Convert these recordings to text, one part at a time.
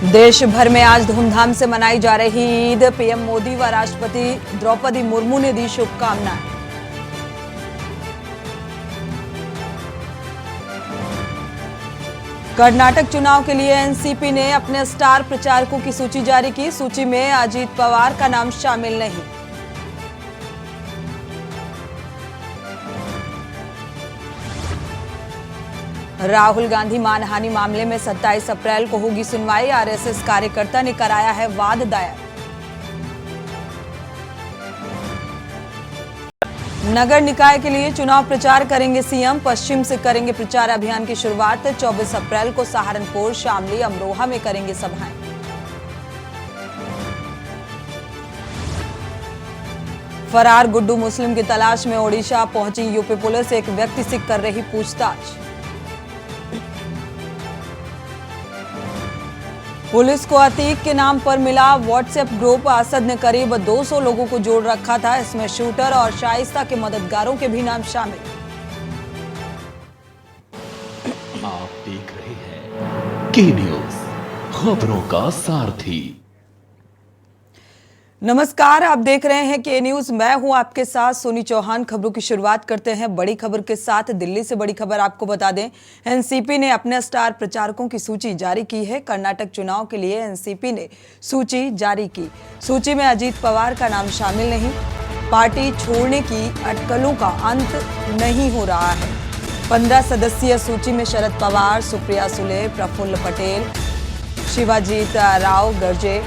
देश भर में आज धूमधाम से मनाई जा रही ईद। पीएम मोदी व राष्ट्रपति द्रौपदी मुर्मू ने दी शुभकामनाएं। कर्नाटक चुनाव के लिए एनसीपी ने अपने स्टार प्रचारकों की सूची जारी की। सूची में अजीत पवार का नाम शामिल नहीं। राहुल गांधी मानहानि मामले में 27 अप्रैल को होगी सुनवाई। आरएसएस कार्यकर्ता ने कराया है वाद दायर। नगर निकाय के लिए चुनाव प्रचार करेंगे सीएम। पश्चिम से करेंगे प्रचार अभियान की शुरुआत। 24 अप्रैल को सहारनपुर, शामली, अमरोहा में करेंगे सभाएं। फरार गुड्डू मुस्लिम की तलाश में ओडिशा पहुंची यूपी पुलिस। एक व्यक्ति से कर रही पूछताछ। पुलिस को अतीक के नाम पर मिला व्हाट्सएप ग्रुप। असद ने करीब 200 लोगों को जोड़ रखा था। इसमें शूटर और शाइस्ता के मददगारों के भी नाम शामिल। आप देख रहे हैं के न्यूज, खबरों का सारथी। नमस्कार, आप देख रहे हैं के न्यूज। मैं हूं आपके साथ सोनी चौहान। खबरों की शुरुआत करते हैं बड़ी खबर के साथ। दिल्ली से बड़ी खबर आपको बता दें, एनसीपी ने अपने स्टार प्रचारकों की सूची जारी की है। कर्नाटक चुनाव के लिए एनसीपी ने सूची जारी की। सूची में अजीत पवार का नाम शामिल नहीं। पार्टी छोड़ने की अटकलों का अंत नहीं हो रहा है। 15 सदस्यीय सूची में शरद पवार, सुप्रिया सुले, प्रफुल्ल पटेल, शिवाजीत राव गर्जे,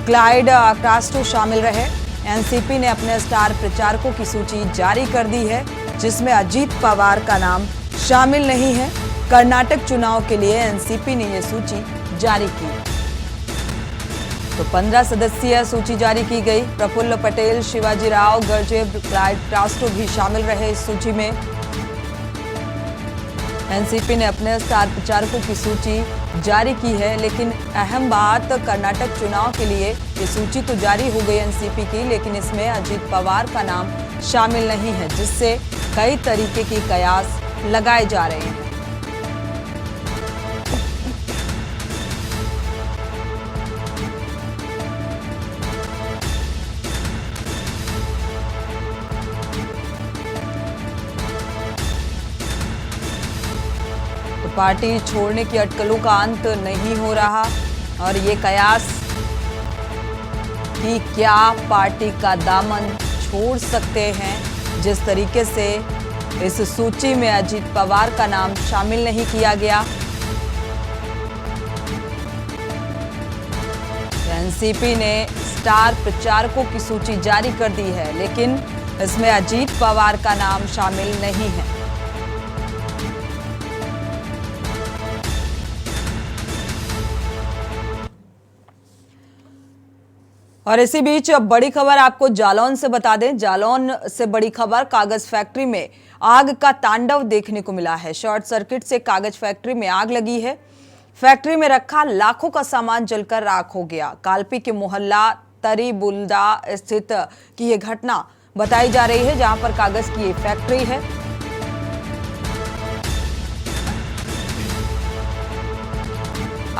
क्लाइड कास्ट्रो शामिल रहे। एनसीपी ने अपने स्टार प्रचारकों की सूची जारी कर दी है, जिसमें अजीत पवार का नाम शामिल नहीं है। कर्नाटक चुनाव के लिए एनसीपी ने यह सूची जारी की। तो 15 सदस्यीय सूची जारी की गई। प्रफुल्ल पटेल, शिवाजी राव गर्जे, क्लाइड कास्ट्रो भी शामिल रहे इस सूची में। एनसीपी ने अपने स्टार प्रचारकों की सूची जारी की है, लेकिन अहम बात, कर्नाटक चुनाव के लिए ये सूची तो जारी हो गई एनसीपी की, लेकिन इसमें अजीत पवार का नाम शामिल नहीं है, जिससे कई तरीके की कयास लगाए जा रहे हैं। पार्टी छोड़ने की अटकलों का अंत नहीं हो रहा और ये कयास कि क्या पार्टी का दामन छोड़ सकते हैं। जिस तरीके से इस सूची में अजीत पवार का नाम शामिल नहीं किया गया। एनसीपी ने स्टार प्रचारकों की सूची जारी कर दी है, लेकिन इसमें अजीत पवार का नाम शामिल नहीं है। और इसी बीच बड़ी खबर आपको जालौन से बता दें। जालौन से बड़ी खबर, कागज फैक्ट्री में आग का तांडव देखने को मिला है। शॉर्ट सर्किट से कागज फैक्ट्री में आग लगी है। फैक्ट्री में रखा लाखों का सामान जलकर राख हो गया। कालपी के मोहल्ला तरीबुल्दा स्थित की यह घटना बताई जा रही है, जहां पर कागज की ये फैक्ट्री है।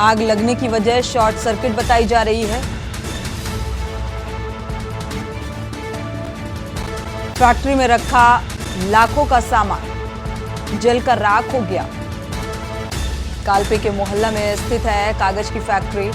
आग लगने की वजह शॉर्ट सर्किट बताई जा रही है। फैक्ट्री में रखा लाखों का सामान जलकर राख हो गया। कालपी के मोहल्ला में स्थित है कागज की फैक्ट्री।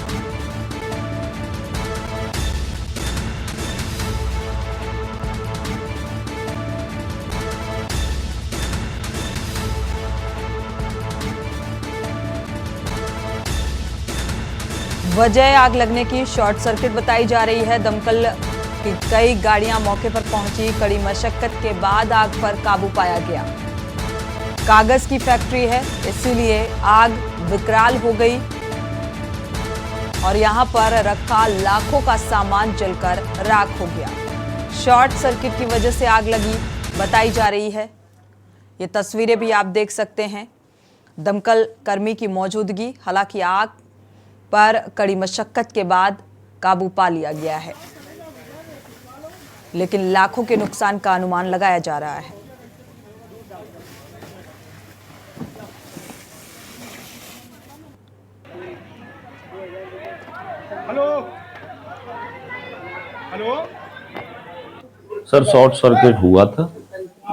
वजह आग लगने की शॉर्ट सर्किट बताई जा रही है। दमकल कि कई गाड़ियां मौके पर पहुंची। कड़ी मशक्कत के बाद आग पर काबू पाया गया। कागज की फैक्ट्री है, इसीलिए आग विकराल हो गई और यहां पर रखा लाखों का सामान जलकर राख हो गया। शॉर्ट सर्किट की वजह से आग लगी बताई जा रही है। ये तस्वीरें भी आप देख सकते हैं, दमकल कर्मी की मौजूदगी। हालांकि आग पर कड़ी मशक्कत के बाद काबू पा लिया गया है, लेकिन लाखों के नुकसान का अनुमान लगाया जा रहा है। Hello hello sir short circuit हुआ था,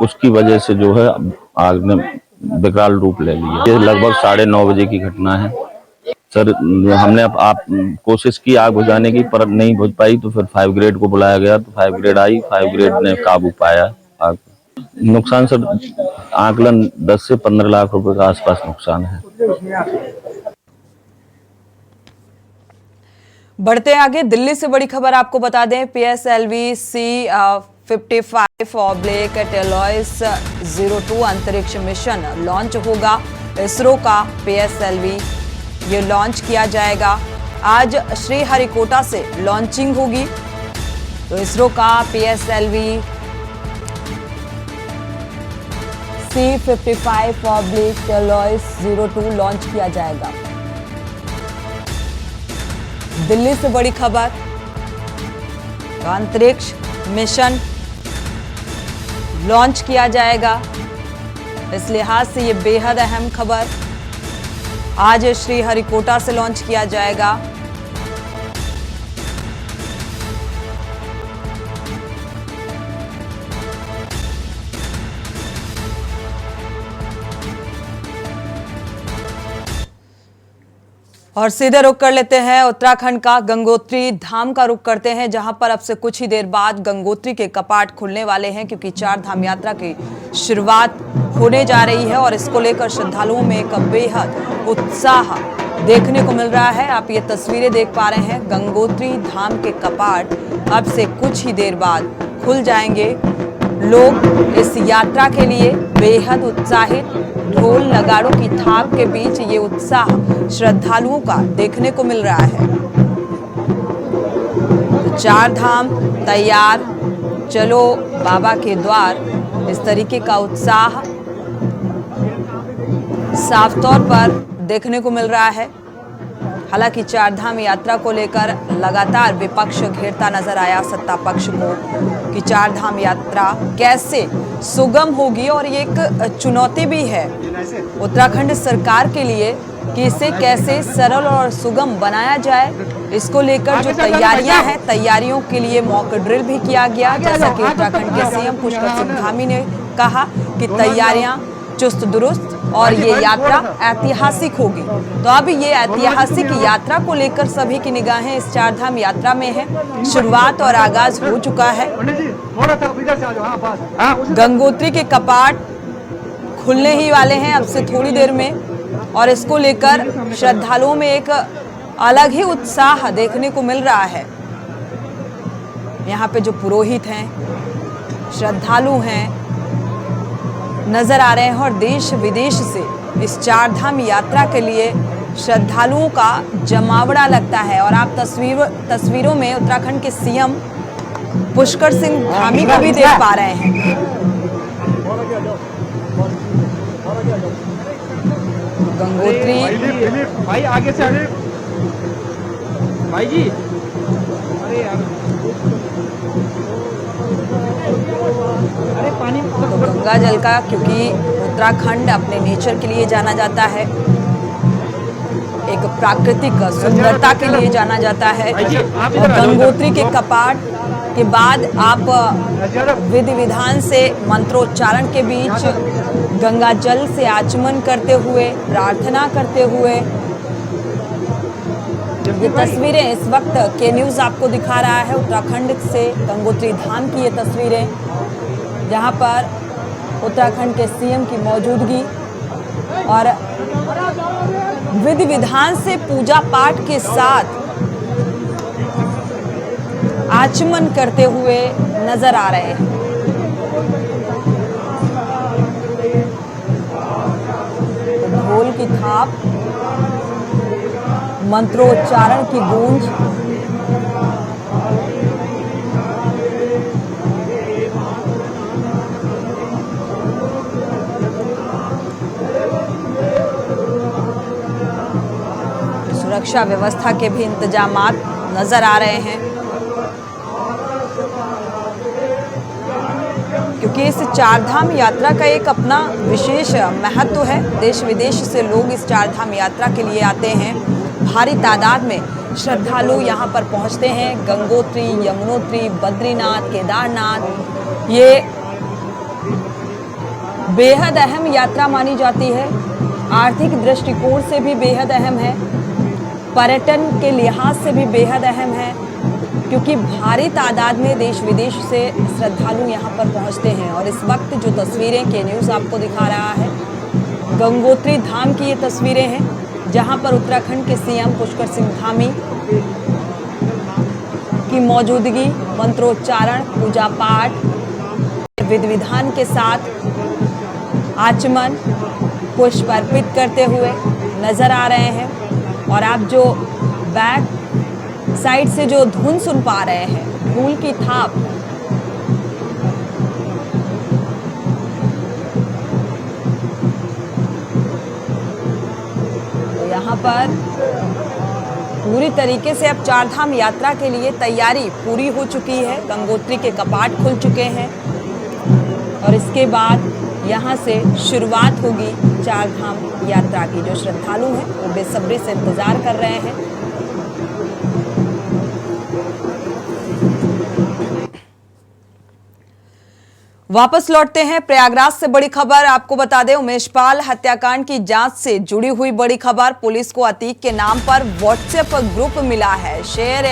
उसकी वजह से जो है आग ने विकराल रूप ले लिया। ये लगभग 9:30 बजे की घटना है। सर हमने आप कोशिश की आग बुझाने की, पर नहीं बुझ पाई, तो फिर 5 ग्रेड को बुलाया गया, तो 5 ग्रेड आई, 5 ग्रेड ने काबू पाया आग। नुकसान सर आकलन 10 से 15 लाख रुपए के आसपास नुकसान है। बढ़ते आगे, दिल्ली से बड़ी खबर आपको बता दें। PSLV C-55 टेलॉइस 02 अंतरिक्ष मिशन लॉन्च होगा। इसरो का PSLV ये लॉन्च किया जाएगा। आज श्रीहरिकोटा से लॉन्चिंग होगी। तो इसरो का PSLV C-55 टेलॉइस 02 लॉन्च किया जाएगा। दिल्ली से बड़ी खबर, तो अंतरिक्ष मिशन लॉन्च किया जाएगा। इस लिहाज से ये बेहद अहम खबर, आज श्रीहरिकोटा से लॉन्च किया जाएगा। और सीधे रुख कर लेते हैं उत्तराखंड का गंगोत्री धाम का रुख करते हैं, जहां पर अब से कुछ ही देर बाद गंगोत्री के कपाट खुलने वाले हैं, क्योंकि 4 धाम यात्रा की शुरुआत होने जा रही है और इसको लेकर श्रद्धालुओं में एक बेहद उत्साह देखने को मिल रहा है। आप ये तस्वीरें देख पा रहे हैं, गंगोत्री धाम के कपाट अब से कुछ ही देर बाद खुल जाएंगे। लोग इस यात्रा के लिए बेहद उत्साहित, ढोल नगाड़ों की थाप के बीच ये उत्साह श्रद्धालुओं का देखने को मिल रहा है। 4 धाम तैयार, चलो बाबा के द्वार, इस तरीके का उत्साह साफ तौर पर देखने को मिल रहा है। हालांकि 4 धाम यात्रा को लेकर लगातार विपक्ष घेरता नजर आया सत्ता पक्ष को कि 4 धाम यात्रा कैसे सुगम होगी, और ये एक चुनौती भी है उत्तराखंड सरकार के लिए कि इसे कैसे सरल और सुगम बनाया जाए। इसको लेकर जो तैयारियां हैं, तैयारियों के लिए मॉक ड्रिल भी किया गया, जैसा कि उत्तराखंड के सीएम पुष्कर सिंह धामी ने कहा कि तैयारियां चुस्त दुरुस्त और ये यात्रा ऐतिहासिक होगी। तो अब ये ऐतिहासिक यात्रा को लेकर सभी की निगाहें इस 4 धाम यात्रा में है। शुरुआत और आगाज हो चुका है। गंगोत्री के कपाट खुलने ही वाले हैं अब से थोड़ी देर में, और इसको लेकर श्रद्धालुओं में एक अलग ही उत्साह देखने को मिल रहा है। यहाँ पे जो पुरोहित हैं, श्रद्धालु हैं, नजर आ रहे हैं, और देश विदेश से इस 4 धाम यात्रा के लिए श्रद्धालुओं का जमावड़ा लगता है। और आप तस्वीरों में उत्तराखंड के सीएम पुष्कर सिंह धामी को भी देख पा रहे हैं। गंगोत्री भाई आगे से आगे भाई जी, अरे यार पानी तो गंगा जल का, क्योंकि उत्तराखंड अपने नेचर के लिए जाना जाता है, एक प्राकृतिक सुंदरता के लिए जाना जाता है। और गंगोत्री के कपाट के बाद आप विधि विधान से मंत्रोच्चारण के बीच गंगा जल से आचमन करते हुए, प्रार्थना करते हुए, ये तस्वीरें इस वक्त के न्यूज़ आपको दिखा रहा है उत्तराखंड से गंगोत्री धाम की ये तस्वीरें, जहां पर उत्तराखंड के सीएम की मौजूदगी और विधि विधान से पूजा पाठ के साथ आचमन करते हुए नजर आ रहे हैं। ढोल की थाप, मंत्रोच्चारण की गूंज, सुरक्षा व्यवस्था के भी इंतजामात नजर आ रहे हैं, क्योंकि इस 4 धाम यात्रा का एक अपना विशेष महत्व है। देश विदेश से लोग इस 4 धाम यात्रा के लिए आते हैं। भारी तादाद में श्रद्धालु यहाँ पर पहुँचते हैं। गंगोत्री, यमुनोत्री, बद्रीनाथ, केदारनाथ, ये बेहद अहम यात्रा मानी जाती है। आर्थिक दृष्टिकोण से भी बेहद अहम है, पर्यटन के लिहाज से भी बेहद अहम है, क्योंकि भारी तादाद में देश विदेश से श्रद्धालु यहाँ पर पहुँचते हैं। और इस वक्त जो तस्वीरें के न्यूज़ आपको दिखा रहा है, गंगोत्री धाम की ये तस्वीरें हैं, जहाँ पर उत्तराखंड के सीएम पुष्कर सिंह धामी की मौजूदगी, मंत्रोच्चारण, पूजा पाठ, विधि विधान के साथ आचमन, पुष्प अर्पित करते हुए नजर आ रहे हैं। और आप जो बैक साइड से जो धुन सुन पा रहे हैं, फूल की थाप, तो यहाँ पर पूरी तरीके से अब चारधाम यात्रा के लिए तैयारी पूरी हो चुकी है। गंगोत्री के कपाट खुल चुके हैं और इसके बाद यहाँ से शुरुआत होगी चारधाम यात्रा की। जो श्रद्धालु हैं वो बेसब्री से इंतजार कर रहे हैं। वापस लौटते हैं प्रयागराज से बड़ी खबर आपको बता दें। उमेश पाल हत्याकांड की जांच से जुड़ी हुई बड़ी खबर। पुलिस को अतीक के नाम पर व्हाट्सएप ग्रुप मिला है। शेर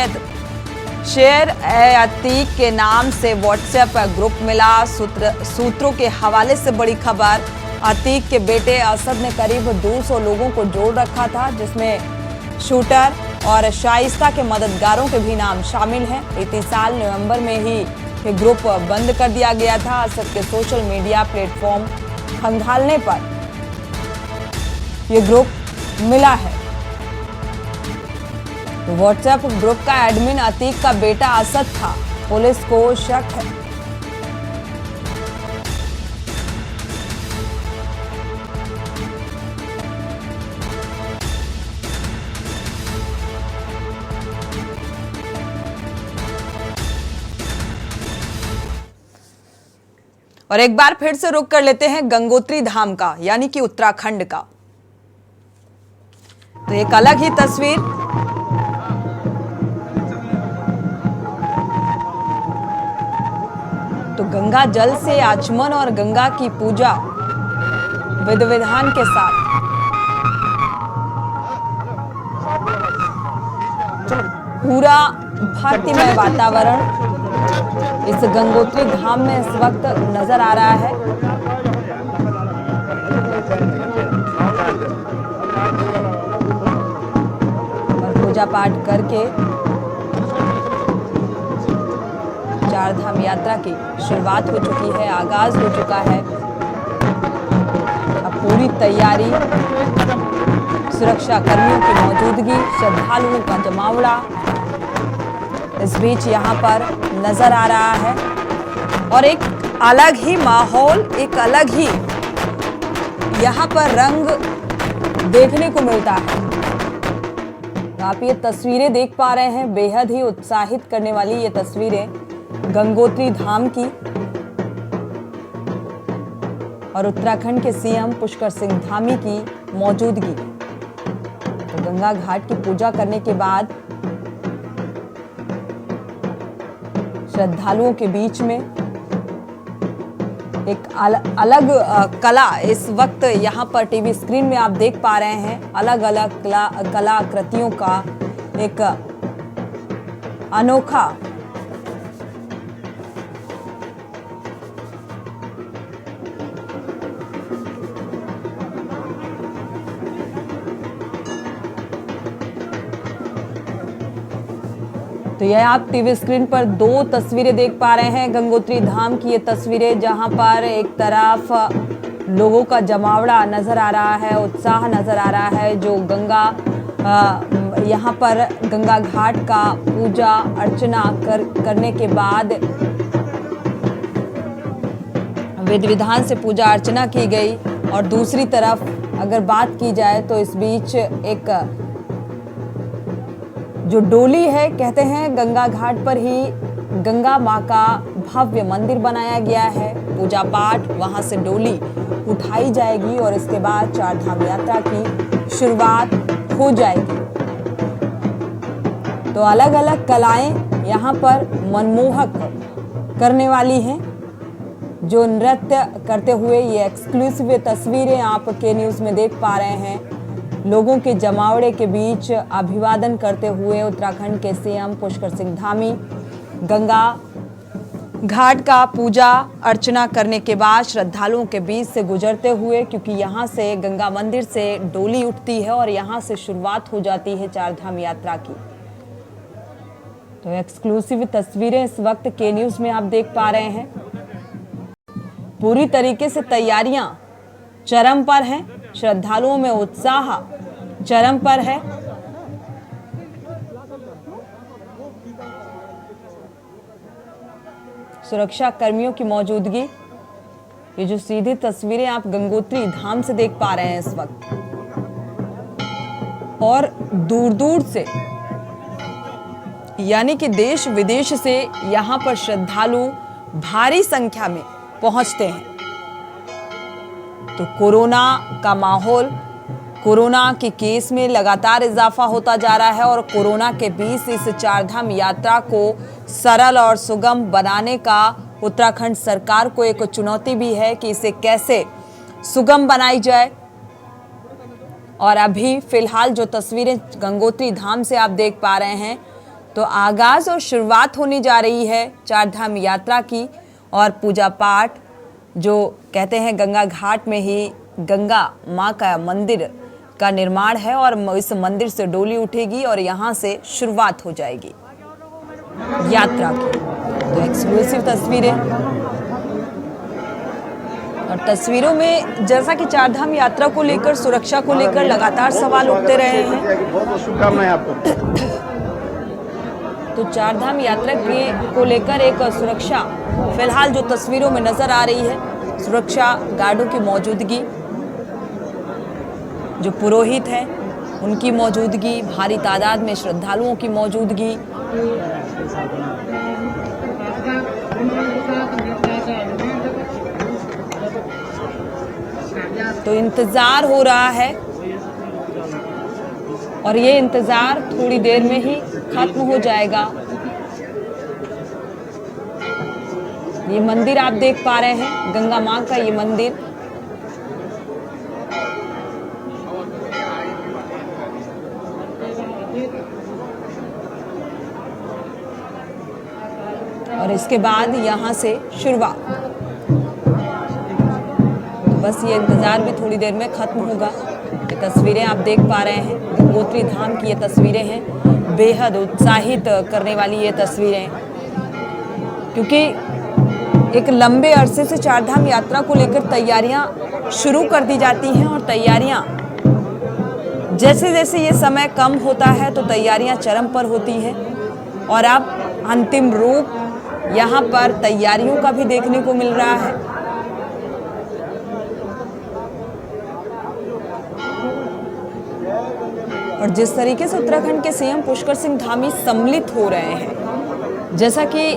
ए अतीक के नाम से व्हाट्सएप ग्रुप मिला। सूत्रों के हवाले से बड़ी खबर। अतीक के बेटे असद ने करीब 200 लोगों को जोड़ रखा था, जिसमें शूटर और शाइस्ता के मददगारों के भी नाम शामिल हैं। इसी साल नवंबर में ही ये ग्रुप बंद कर दिया गया था। असद के सोशल मीडिया प्लेटफॉर्म खंगालने पर ये ग्रुप मिला है। व्हाट्सएप ग्रुप का एडमिन अतीक का बेटा असद था। पुलिस को शक है। और एक बार फिर से रुक कर लेते हैं गंगोत्री धाम का, यानी कि उत्तराखंड का। तो एक अलग ही तस्वीर। तो गंगा जल से आचमन और गंगा की पूजा विधि विधान के साथ पूरा भक्तिमय वातावरण इस गंगोत्री धाम में इस वक्त नजर आ रहा है। और पूजा पाठ करके चारधाम यात्रा की शुरुआत हो चुकी है, आगाज हो चुका है। अब पूरी तैयारी, सुरक्षा कर्मियों की मौजूदगी, श्रद्धालुओं का जमावड़ा इस बीच यहाँ पर नजर आ रहा है। और एक अलग ही माहौल, एक अलग ही यहाँ पर रंग देखने को मिलता है। आप ये तस्वीरें देख पा रहे हैं, बेहद ही उत्साहित करने वाली ये तस्वीरें गंगोत्री धाम की। और उत्तराखंड के सीएम पुष्कर सिंह धामी की मौजूदगी। तो गंगा घाट की पूजा करने के बाद श्रद्धालुओं के बीच में एक अलग कला इस वक्त यहाँ पर टीवी स्क्रीन में आप देख पा रहे हैं। अलग अलग कलाकृतियों का एक अनोखा तो यह आप टीवी स्क्रीन पर दो तस्वीरें देख पा रहे हैं गंगोत्री धाम की। ये तस्वीरें जहां पर एक तरफ लोगों का जमावड़ा नजर आ रहा है, उत्साह नजर आ रहा है, जो यहाँ पर गंगा घाट का पूजा अर्चना करने के बाद विधि विधान से पूजा अर्चना की गई। और दूसरी तरफ अगर बात की जाए तो इस बीच एक जो डोली है, कहते हैं गंगा घाट पर ही गंगा माँ का भव्य मंदिर बनाया गया है। पूजा पाठ वहां से डोली उठाई जाएगी और इसके बाद चारधाम यात्रा की शुरुआत हो जाएगी। तो अलग अलग कलाएं यहाँ पर मनमोहक करने वाली हैं। जो नृत्य करते हुए ये एक्सक्लूसिव तस्वीरें आप के न्यूज़ में देख पा रहे हैं। लोगों के जमावड़े के बीच अभिवादन करते हुए उत्तराखंड के सीएम पुष्कर सिंह धामी गंगा घाट का पूजा अर्चना करने के बाद श्रद्धालुओं के बीच से गुजरते हुए, क्योंकि यहाँ से गंगा मंदिर से डोली उठती है और यहाँ से शुरुआत हो जाती है चारधाम यात्रा की। तो एक्सक्लूसिव तस्वीरें इस वक्त के न्यूज़ में आप देख पा रहे हैं। पूरी तरीके से तैयारियां चरम पर हैं। श्रद्धालुओं में उत्साह चरम पर है। सुरक्षा कर्मियों की मौजूदगी, ये जो सीधी तस्वीरें आप गंगोत्री धाम से देख पा रहे हैं इस वक्त, और दूर दूर से यानी कि देश विदेश से यहां पर श्रद्धालु भारी संख्या में पहुंचते हैं। तो कोरोना का माहौल, कोरोना के केस में लगातार इजाफा होता जा रहा है और कोरोना के बीच इस चारधाम यात्रा को सरल और सुगम बनाने का उत्तराखंड सरकार को एक चुनौती भी है कि इसे कैसे सुगम बनाई जाए। और अभी फिलहाल जो तस्वीरें गंगोत्री धाम से आप देख पा रहे हैं, तो आगाज और शुरुआत होने जा रही है चारधाम यात्रा की। और पूजा पाठ, जो कहते हैं गंगा घाट में ही गंगा माँ का मंदिर का निर्माण है और इस मंदिर से डोली उठेगी और यहाँ से शुरुआत हो जाएगी यात्रा की। तो एक्सक्लूसिव तस्वीरें, और तस्वीरों में जैसा कि चारधाम यात्रा को लेकर, सुरक्षा को लेकर लगातार सवाल उठते रहे हैं। बहुत बहुत शुभकामनाएं आपको। तो चारधाम यात्रा को लेकर एक सुरक्षा फिलहाल जो तस्वीरों में नजर आ रही है, सुरक्षा गार्डों की मौजूदगी, जो पुरोहित हैं उनकी मौजूदगी, भारी तादाद में श्रद्धालुओं की मौजूदगी। तो इंतजार हो रहा है और ये इंतजार थोड़ी देर में ही खत्म हो जाएगा। ये मंदिर आप देख पा रहे हैं, गंगा माँ का ये मंदिर। और इसके बाद यहाँ से शुरुआत। बस ये इंतजार भी थोड़ी देर में खत्म होगा। ये तस्वीरें आप देख पा रहे हैं, गंगोत्री धाम की ये तस्वीरें हैं, बेहद उत्साहित करने वाली ये तस्वीरें, क्योंकि एक लंबे अरसे से चारधाम यात्रा को लेकर तैयारियां शुरू कर दी जाती हैं और तैयारियां जैसे जैसे ये समय कम होता है तो तैयारियां चरम पर होती हैं। और अब अंतिम रूप यहाँ पर तैयारियों का भी देखने को मिल रहा है। और जिस तरीके से उत्तराखंड के सीएम पुष्कर सिंह धामी सम्मिलित हो रहे हैं, जैसा कि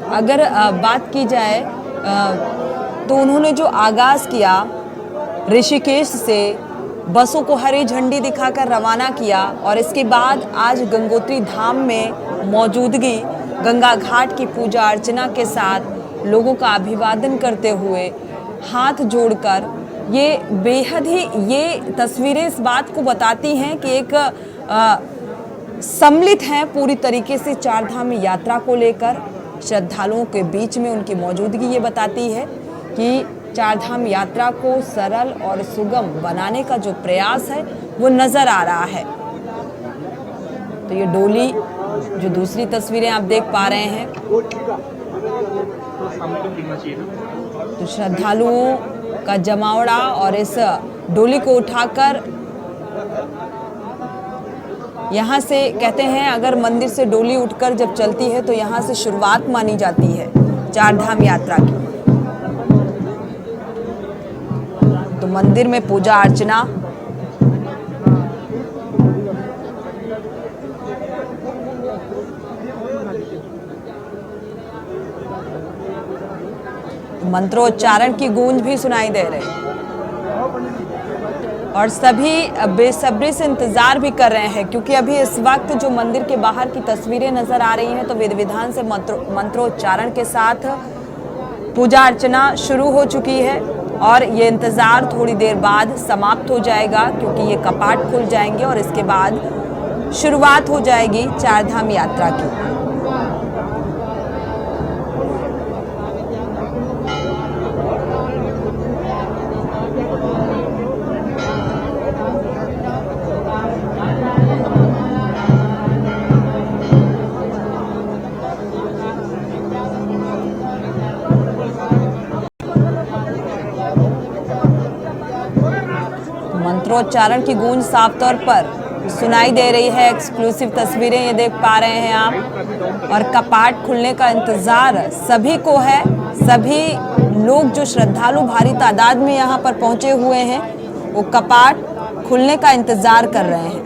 अगर बात की जाए तो उन्होंने जो आगाज किया ऋषिकेश से, बसों को हरी झंडी दिखाकर रवाना किया और इसके बाद आज गंगोत्री धाम में मौजूदगी, गंगा घाट की पूजा अर्चना के साथ लोगों का अभिवादन करते हुए हाथ जोड़कर, ये बेहद ही ये तस्वीरें इस बात को बताती हैं कि एक सम्मिलित हैं पूरी तरीके से चारधाम यात्रा को लेकर। श्रद्धालुओं के बीच में उनकी मौजूदगी ये बताती है कि चारधाम यात्रा को सरल और सुगम बनाने का जो प्रयास है वो नजर आ रहा है। तो ये डोली, जो दूसरी तस्वीरें आप देख पा रहे हैं, तो श्रद्धालुओं का जमावड़ा और इस डोली को उठाकर यहाँ से, कहते हैं अगर मंदिर से डोली उठकर जब चलती है तो यहाँ से शुरुआत मानी जाती है चारधाम यात्रा की। तो मंदिर में पूजा अर्चना, मंत्रोच्चारण की गूंज भी सुनाई दे रही। और सभी बेसब्री से इंतजार भी कर रहे हैं, क्योंकि अभी इस वक्त जो मंदिर के बाहर की तस्वीरें नजर आ रही हैं तो विधि विधान से मंत्रोच्चारण के साथ पूजा अर्चना शुरू हो चुकी है और ये इंतजार थोड़ी देर बाद समाप्त हो जाएगा, क्योंकि ये कपाट खुल जाएंगे और इसके बाद शुरुआत हो जाएगी चारधाम यात्रा की। मंत्रोच्चारण की गूंज साफ तौर पर सुनाई दे रही है। एक्सक्लूसिव तस्वीरें ये देख पा रहे हैं आप, और कपाट खुलने का इंतजार सभी को है। सभी लोग जो श्रद्धालु भारी तादाद में यहाँ पर पहुंचे हुए हैं वो कपाट खुलने का इंतजार कर रहे हैं।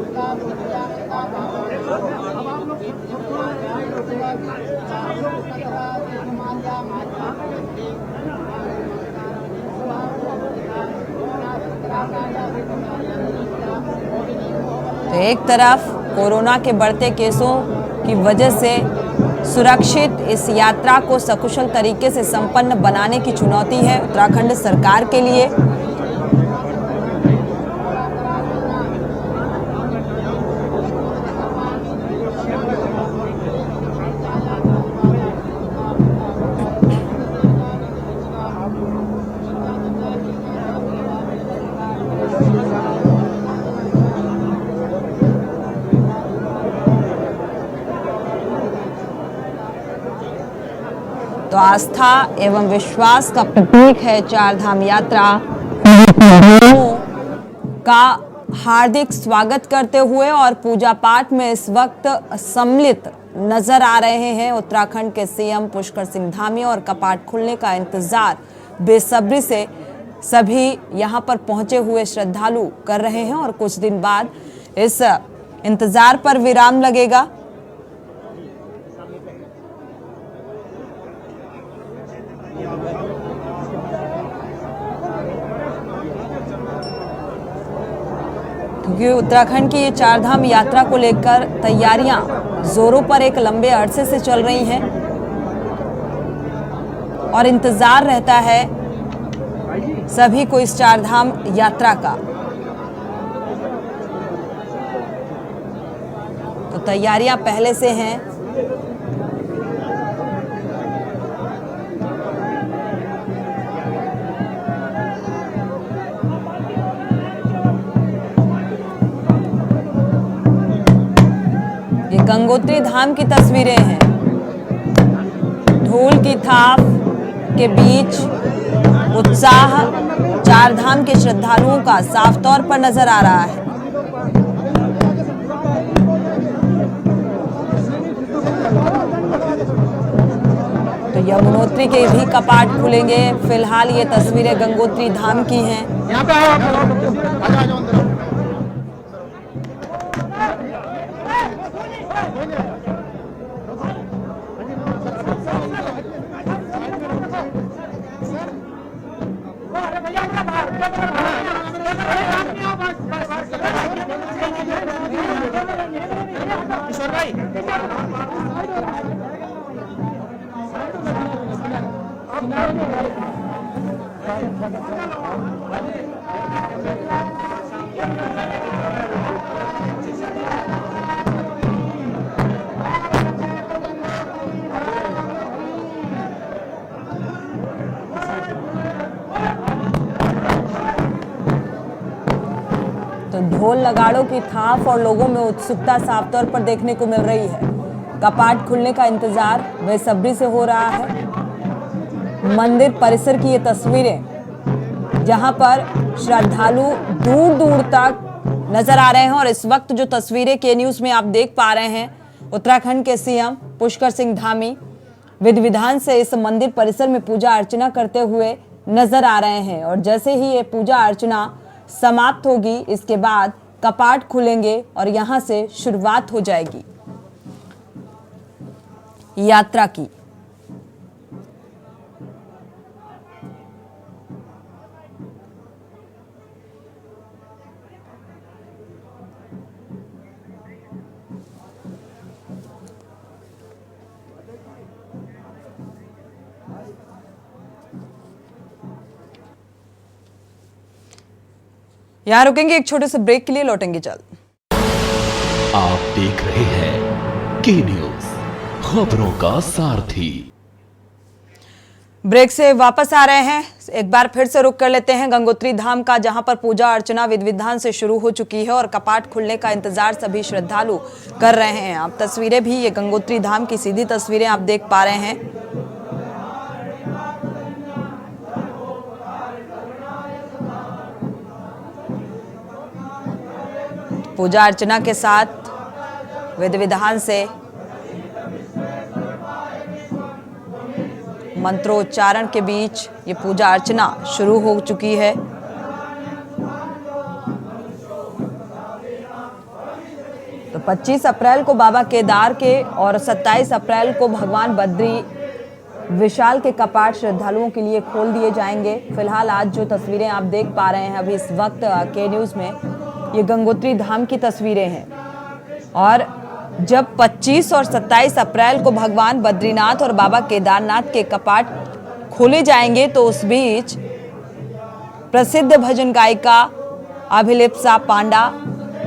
तो एक तरफ कोरोना के बढ़ते केसों की वजह से सुरक्षित इस यात्रा को सकुशल तरीके से संपन्न बनाने की चुनौती है उत्तराखंड सरकार के लिए। तो आस्था एवं विश्वास का प्रतीक है चारधाम यात्रा का हार्दिक स्वागत करते हुए और पूजा पाठ में इस वक्त सम्मिलित नजर आ रहे हैं उत्तराखंड के सीएम पुष्कर सिंह धामी, और कपाट खुलने का इंतजार बेसब्री से सभी यहां पर पहुंचे हुए श्रद्धालु कर रहे हैं और कुछ दिन बाद इस इंतजार पर विराम लगेगा। क्योंकि उत्तराखंड की ये चारधाम यात्रा को लेकर तैयारियां जोरों पर एक लंबे अरसे से चल रही हैं और इंतजार रहता है सभी को इस चारधाम यात्रा का। तो तैयारियां पहले से हैं। गंगोत्री धाम की तस्वीरें हैं। ढोल की थाप के बीच उत्साह चार धाम के श्रद्धालुओं का साफ तौर पर नजर आ रहा है। तो यमुनोत्री के भी कपाट खुलेंगे। फिलहाल ये तस्वीरें गंगोत्री धाम की हैं। यहाँ पे आओ आ जाओ अंदर। किशोर भाई तो ढोल नगाड़ों की थाप और लोगों में उत्सुकता साफ तौर पर देखने को मिल रही है। कपाट खुलने का इंतजार बेसब्री से हो रहा है। मंदिर परिसर की ये तस्वीरें जहां पर श्रद्धालु दूर दूर तक नजर आ रहे हैं और इस वक्त जो तस्वीरें के न्यूज में आप देख पा रहे हैं, उत्तराखंड के सीएम पुष्कर सिंह धामी विधि विधान से इस मंदिर परिसर में पूजा अर्चना करते हुए नजर आ रहे हैं। और जैसे ही ये पूजा अर्चना समाप्त होगी, इसके बाद कपाट खुलेंगे और यहां से शुरुआत हो जाएगी यात्रा की। यहाँ रुकेंगे एक छोटे से ब्रेक के लिए, लौटेंगे जल्द। आप देख रहे हैं के न्यूज, खबरों का सारथी। ब्रेक से वापस आ रहे हैं। एक बार फिर से रुक कर लेते हैं गंगोत्री धाम का, जहां पर पूजा अर्चना विधि विधान से शुरू हो चुकी है और कपाट खुलने का इंतजार सभी श्रद्धालु कर रहे हैं। आप तस्वीरें भी, ये गंगोत्री धाम की सीधी तस्वीरें आप देख पा रहे हैं। पूजा अर्चना के साथ विधि विधान से मंत्रोच्चारण के बीच ये पूजा अर्चना शुरू हो चुकी है। तो 25 अप्रैल को बाबा केदार के और 27 अप्रैल को भगवान बद्री विशाल के कपाट श्रद्धालुओं के लिए खोल दिए जाएंगे। फिलहाल आज जो तस्वीरें आप देख पा रहे हैं अभी इस वक्त के न्यूज़ में, ये गंगोत्री धाम की तस्वीरें हैं। और जब 25 और 27 अप्रैल को भगवान बद्रीनाथ और बाबा केदारनाथ के कपाट खोले जाएंगे, तो उस बीच प्रसिद्ध भजन गायिका अभिलिप्सा पांडा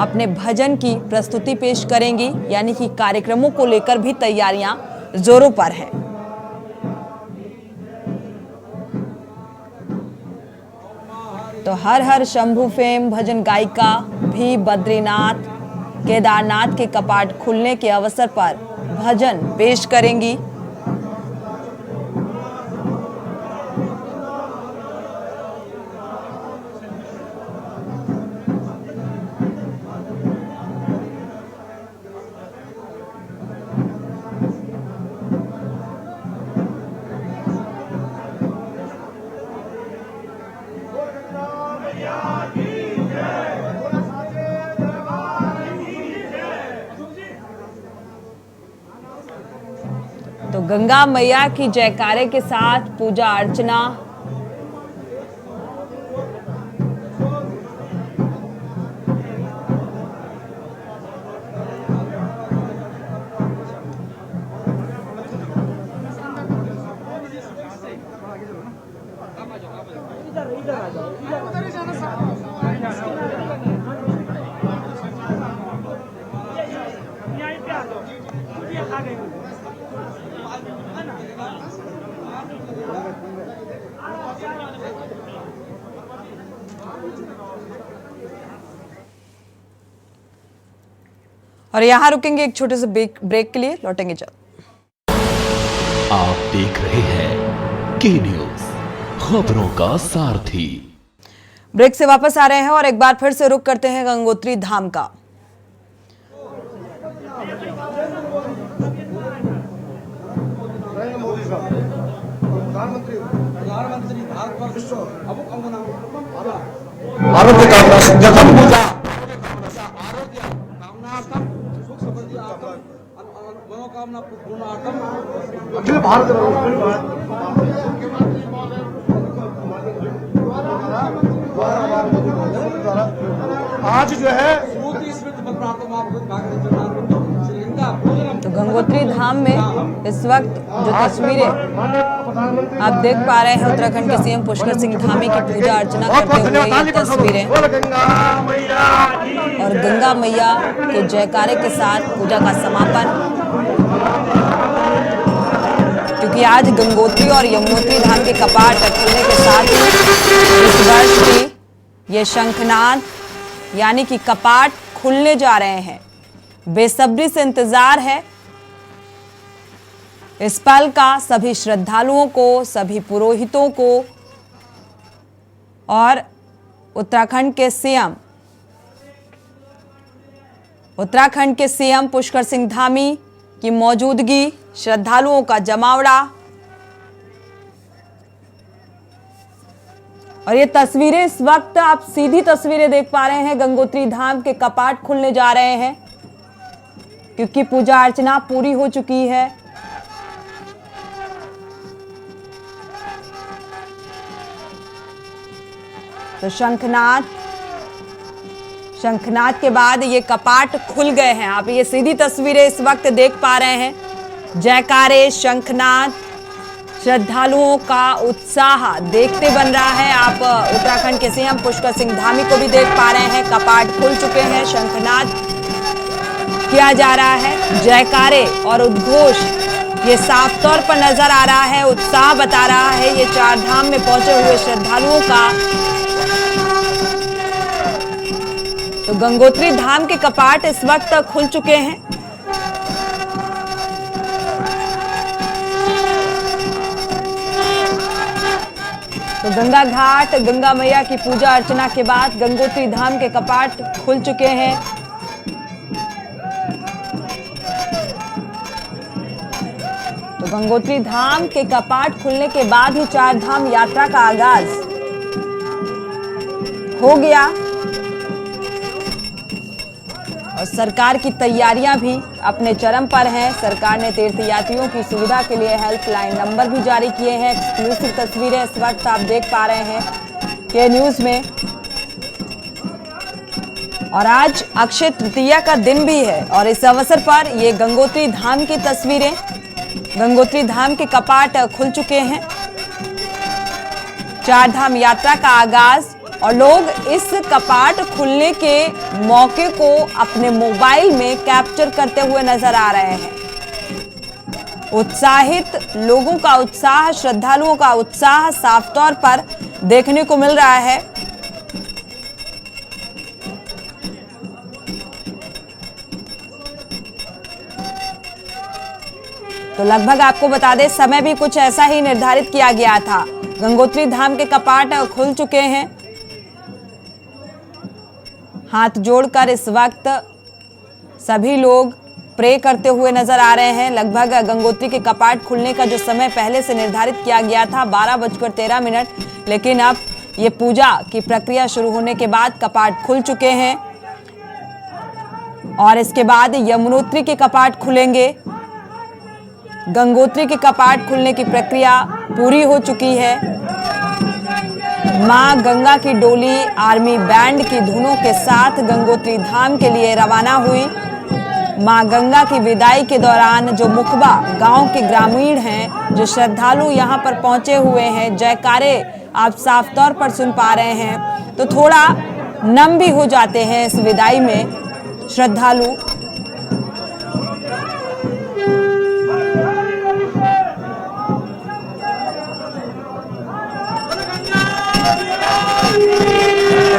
अपने भजन की प्रस्तुति पेश करेंगी। यानी कि कार्यक्रमों को लेकर भी तैयारियां जोरों पर हैं। तो हर हर शंभू फेम भजन गायिका भी बद्रीनाथ केदारनाथ के कपाट खुलने के अवसर पर भजन पेश करेंगी। तो गंगा मैया की जयकारे के साथ पूजा अर्चना और यहां रुकेंगे एक छोटे से ब्रेक के लिए, लौटेंगे जल्द। आप देख रहे हैं के न्यूज, खबरों का सारथी। ब्रेक से वापस आ रहे हैं और एक बार फिर से रुक करते हैं गंगोत्री धाम का। आरोग्य कामना जखम पूजा अखिल भारत आज जो है तो गंगोत्री धाम में इस वक्त जो तस्वीरें आप देख पा रहे हैं, उत्तराखंड के सीएम पुष्कर सिंह धामी की पूजा अर्चना करते हुए ये तस्वीरें, और गंगा मैया के जयकारे के साथ पूजा का समापन। क्योंकि आज गंगोत्री और यमुनोत्री धाम के कपाट खुलने के साथ ही इस वर्ष की ये शंखनाद यानी कि कपाट खुलने जा रहे हैं। बेसब्री से इंतजार है इस पल का सभी श्रद्धालुओं को, सभी पुरोहितों को और उत्तराखंड के सीएम पुष्कर सिंह धामी की मौजूदगी, श्रद्धालुओं का जमावड़ा। और ये तस्वीरें इस वक्त आप सीधी तस्वीरें देख पा रहे हैं, गंगोत्री धाम के कपाट खुलने जा रहे हैं क्योंकि पूजा अर्चना पूरी हो चुकी है। तो शंखनाद के बाद ये कपाट खुल गए हैं। आप ये सीधी तस्वीरें इस वक्त देख पा रहे हैं, जयकारे, शंखनाद श्रद्धालुओं का उत्साह देखते बन रहा है। आप उत्तराखंड के सीएम पुष्कर सिंह धामी को भी देख पा रहे हैं। कपाट खुल चुके हैं, शंखनाद किया जा रहा है, जयकारे और उद्घोष ये साफ तौर पर नजर आ रहा है, उत्साह बता रहा है ये चार धाम में पहुंचे हुए श्रद्धालुओं का। तो गंगोत्री धाम के कपाट इस वक्त खुल चुके हैं। तो गंगा घाट गंगा मैया की पूजा अर्चना के बाद गंगोत्री धाम के कपाट खुल चुके हैं। तो गंगोत्री धाम के कपाट खुलने के बाद ही चार धाम यात्रा का आगाज हो गया और सरकार की तैयारियां भी अपने चरम पर हैं। सरकार ने तीर्थयात्रियों की सुविधा के लिए हेल्पलाइन नंबर भी जारी किए हैं। एक्सक्लूसिव तस्वीरें इस वक्त आप देख पा रहे हैं के न्यूज में। और आज अक्षय तृतीया का दिन भी है और इस अवसर पर ये गंगोत्री धाम की तस्वीरें। गंगोत्री धाम के कपाट खुल चुके हैं, चार धाम यात्रा का आगाज और लोग इस कपाट खुलने के मौके को अपने मोबाइल में कैप्चर करते हुए नजर आ रहे हैं। उत्साहित लोगों का उत्साह, श्रद्धालुओं का उत्साह साफ तौर पर देखने को मिल रहा है। तो लगभग आपको बता दें, समय भी कुछ ऐसा ही निर्धारित किया गया था। गंगोत्री धाम के कपाट खुल चुके हैं। हाथ जोड़कर इस वक्त सभी लोग प्रे करते हुए नजर आ रहे हैं। लगभग गंगोत्री के कपाट खुलने का जो समय पहले से निर्धारित किया गया था 12:13, लेकिन अब ये पूजा की प्रक्रिया शुरू होने के बाद कपाट खुल चुके हैं और इसके बाद यमुनोत्री के कपाट खुलेंगे। गंगोत्री के कपाट खुलने की प्रक्रिया पूरी हो चुकी है। मां गंगा की डोली आर्मी बैंड की धुनों के साथ गंगोत्री धाम के लिए रवाना हुई। मां गंगा की विदाई के दौरान जो मुखबा गांव के ग्रामीण हैं, जो श्रद्धालु यहां पर पहुंचे हुए हैं, जयकारे आप साफ तौर पर सुन पा रहे हैं, तो थोड़ा नम भी हो जाते हैं इस विदाई में श्रद्धालु।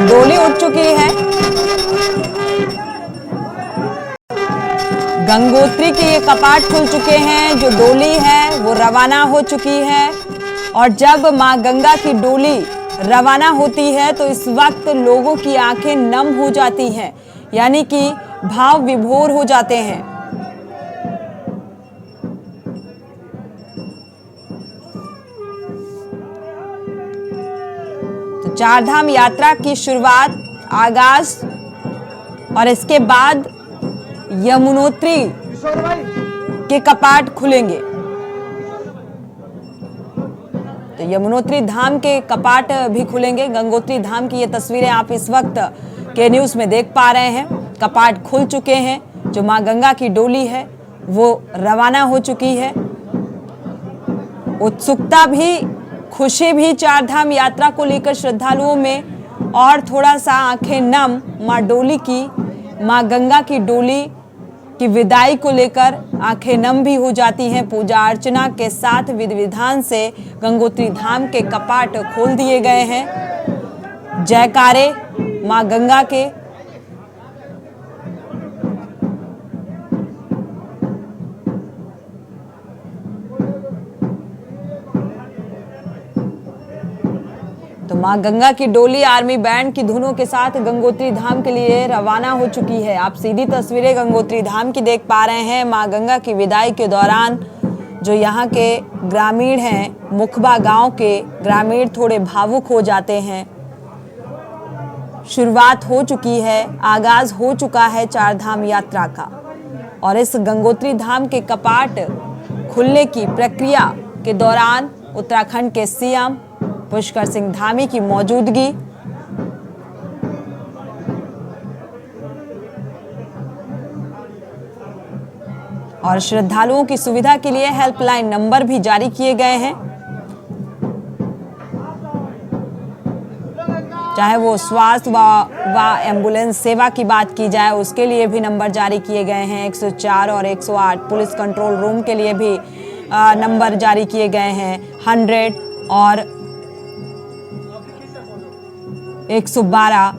डोली उठ चुकी है। गंगोत्री के ये कपाट खुल चुके हैं। जो डोली है वो रवाना हो चुकी है और जब मां गंगा की डोली रवाना होती है तो इस वक्त लोगों की आंखें नम हो जाती हैं, यानी कि भाव विभोर हो जाते हैं। चारधाम यात्रा की शुरुआत, आगाज और इसके बाद यमुनोत्री के कपाट खुलेंगे। तो यमुनोत्री धाम के कपाट भी खुलेंगे। गंगोत्री धाम की ये तस्वीरें आप इस वक्त के न्यूज में देख पा रहे हैं। कपाट खुल चुके हैं। जो मां गंगा की डोली है वो रवाना हो चुकी है। उत्सुकता भी, खुशी भी चार धाम यात्रा को लेकर श्रद्धालुओं में और थोड़ा सा आंखें नम मां गंगा की डोली की विदाई को लेकर आंखें नम भी हो जाती हैं। पूजा अर्चना के साथ विधि विधान से गंगोत्री धाम के कपाट खोल दिए गए हैं। जयकारे मां गंगा के तो मां गंगा की डोली आर्मी बैंड की धुनों के साथ गंगोत्री धाम के लिए रवाना हो चुकी है। आप सीधी तस्वीरें गंगोत्री धाम की देख पा रहे हैं। मां गंगा की विदाई के दौरान जो यहाँ के ग्रामीण हैं, मुखबा गांव के ग्रामीण थोड़े भावुक हो जाते हैं। शुरुआत हो चुकी है, आगाज हो चुका है चार धाम यात्रा का और इस गंगोत्री धाम के कपाट खुलने की प्रक्रिया के दौरान उत्तराखंड के सीएम पुष्कर सिंह धामी की मौजूदगी और श्रद्धालुओं की सुविधा के लिए हेल्पलाइन नंबर भी जारी किए गए हैं। चाहे वो स्वास्थ्य व एम्बुलेंस सेवा की बात की जाए, उसके लिए भी नंबर जारी किए गए हैं। 104 और 108 पुलिस कंट्रोल रूम के लिए भी नंबर जारी किए गए हैं। 100 और 112